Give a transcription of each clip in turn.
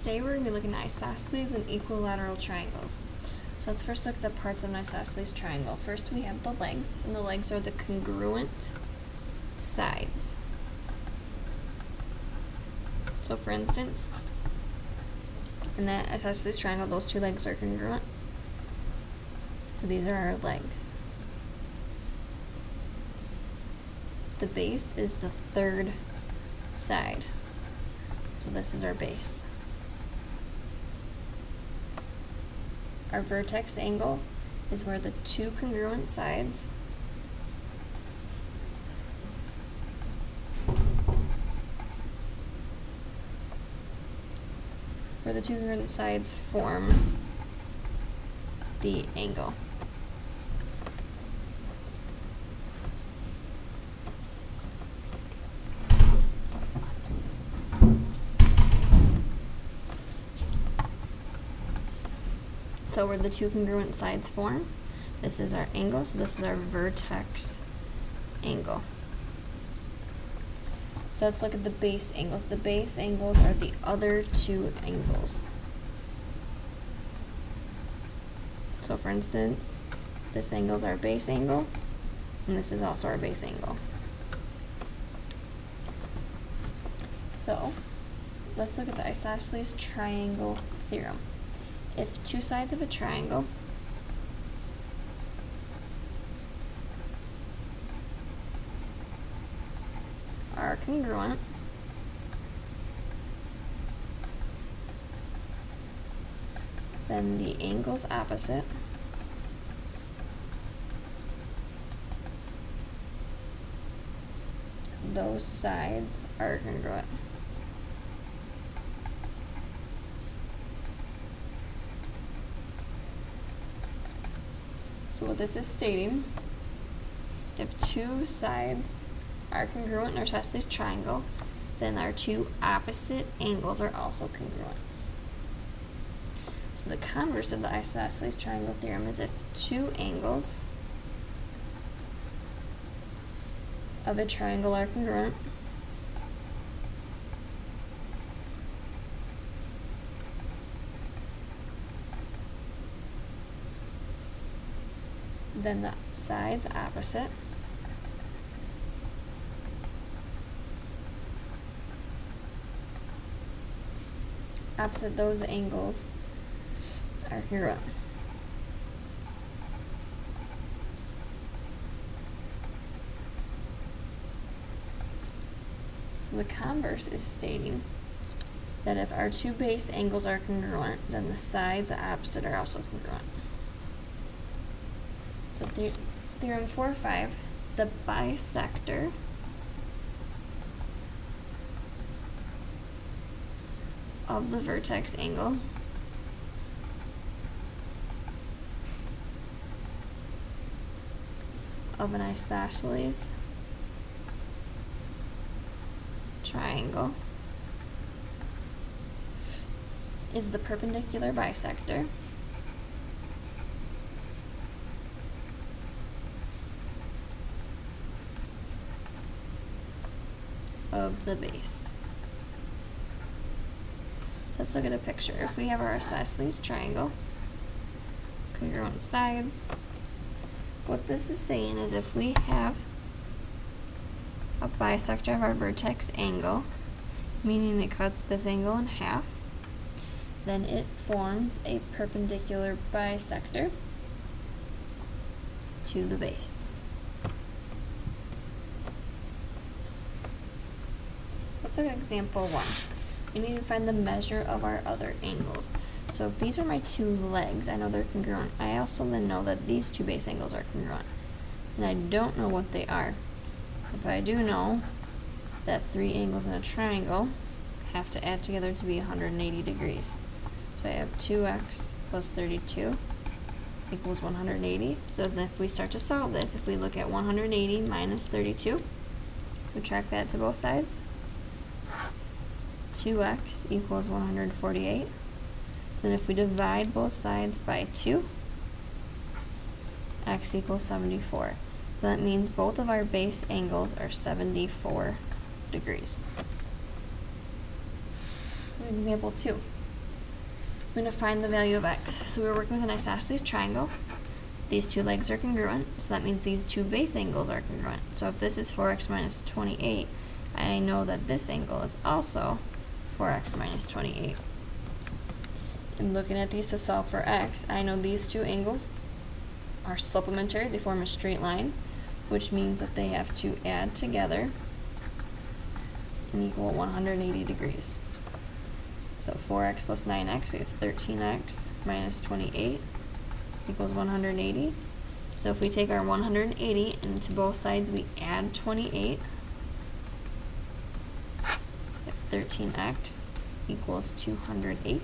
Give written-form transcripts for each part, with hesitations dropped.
Today we're going to be looking at isosceles and equilateral triangles. So let's first look at the parts of an isosceles triangle. First we have the legs, and the legs are the congruent sides. So for instance, in that isosceles triangle, those two legs are congruent. So these are our legs. The base is the third side. So this is our base. Our vertex angle is where the two congruent sides form the angle. So where the two congruent sides form, this is our angle, so this is our vertex angle. So let's look at the base angles. The base angles are the other two angles. So for instance, this angle is our base angle, and this is also our base angle. So let's look at the isosceles triangle theorem. If two sides of a triangle are congruent, then the angles opposite those sides are congruent. So what this is stating, if two sides are congruent in our isosceles triangle, then our two opposite angles are also congruent. So the converse of the isosceles triangle theorem is if two angles of a triangle are congruent, then the sides opposite those angles are congruent. So the converse is stating that if our two base angles are congruent, then the sides opposite are also congruent. So theorem 4.5, the bisector of the vertex angle of an isosceles triangle is the perpendicular bisector of the base. So let's look at a picture. If we have our isosceles triangle, congruent sides, what this is saying is if we have a bisector of our vertex angle, meaning it cuts this angle in half, then it forms a perpendicular bisector to the base. Let's look at example 1. We need to find the measure of our other angles. So if these are my two legs, I know they're congruent. I also then know that these two base angles are congruent. And I don't know what they are. But I do know that three angles in a triangle have to add together to be 180 degrees. So I have 2x plus 32 equals 180. So then if we start to solve this, if we look at 180 minus 32, subtract that to both sides, 2x equals 148. So then if we divide both sides by 2, x equals 74. So that means both of our base angles are 74 degrees. So example 2. I'm going to find the value of x. So we're working with an isosceles triangle. These two legs are congruent, so that means these two base angles are congruent. So if this is 4x minus 28, I know that this angle is also 4x minus 28. And looking at these to solve for x, I know these two angles are supplementary. They form a straight line, which means that they have to add together and equal 180 degrees. So 4x plus 9x, we have 13x minus 28 equals 180. So if we take our 180 and to both sides we add 28, we have 13x equals 208.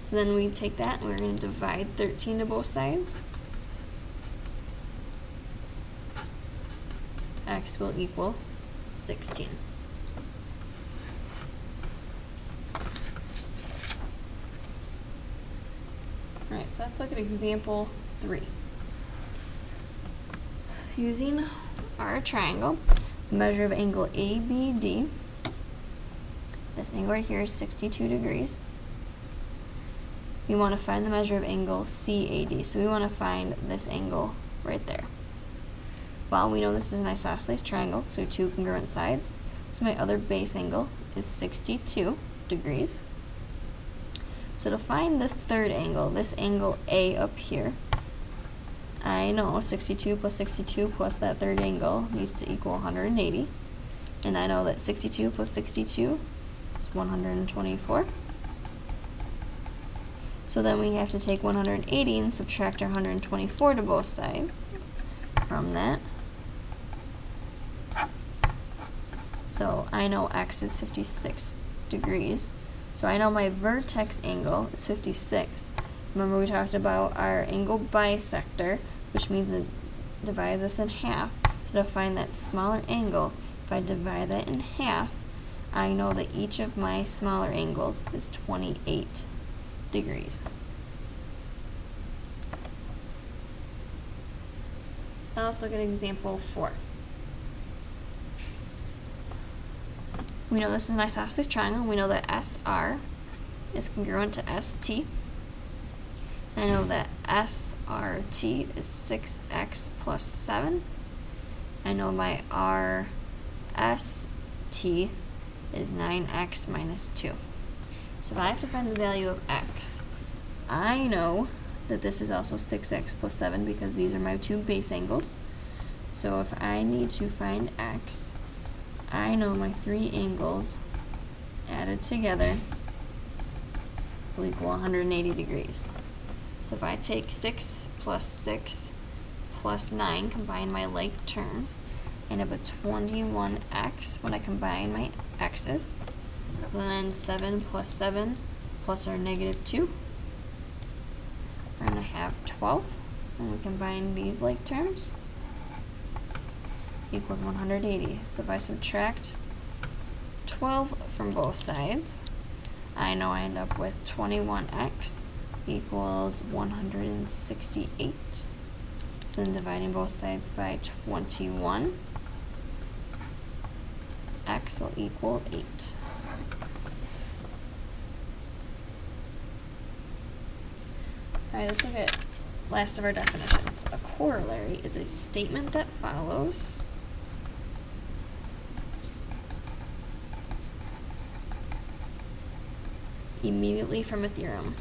So then we take that and we're going to divide 13 to both sides. X will equal 16. Alright, so let's look at example 3. Using our triangle, the measure of angle ABD, this angle right here is 62 degrees. We want to find the measure of angle CAD, so we want to find this angle right there. Well, we know this is an isosceles triangle, so two congruent sides. So my other base angle is 62 degrees. So to find the third angle, this angle A up here, I know 62 plus that third angle needs to equal 180. And I know that 62 plus 62 is 124. So then we have to take 180 and subtract our 124 to both sides from that. So I know x is 56 degrees. So I know my vertex angle is 56. Remember we talked about our angle bisector, which means it divides us in half. So to find that smaller angle, if I divide that in half, I know that each of my smaller angles is 28 degrees. So now let's look at example 4. We know this is an isosceles triangle. We know that SR is congruent to ST. I know that SRT is 6x plus 7. I know my RST is 9x minus 2. So if I have to find the value of x, I know that this is also 6x plus 7 because these are my two base angles. So if I need to find x, I know my three angles added together will equal 180 degrees. So if I take 6 plus 9, combine my like terms, I end up with 21x when I combine my x's. So then 7 plus our negative 2, we're going to have 12. And we combine these like terms, equals 180. So if I subtract 12 from both sides, I know I end up with 21x equals 168. So then dividing both sides by 21, x will equal 8. Alright, let's look at last of our definitions. A corollary is a statement that follows immediately from a theorem.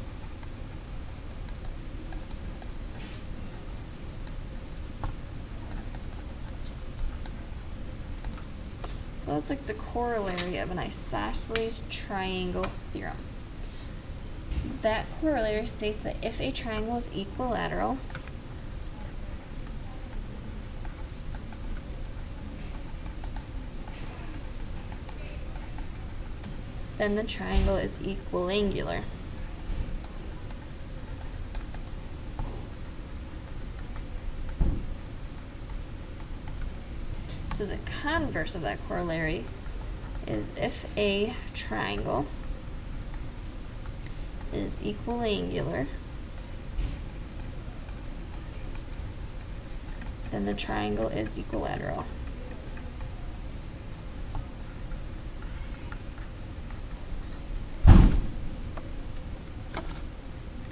So that's like the corollary of an isosceles triangle theorem. That corollary states that if a triangle is equilateral, then the triangle is equiangular. So the converse of that corollary is if a triangle is equiangular, then the triangle is equilateral.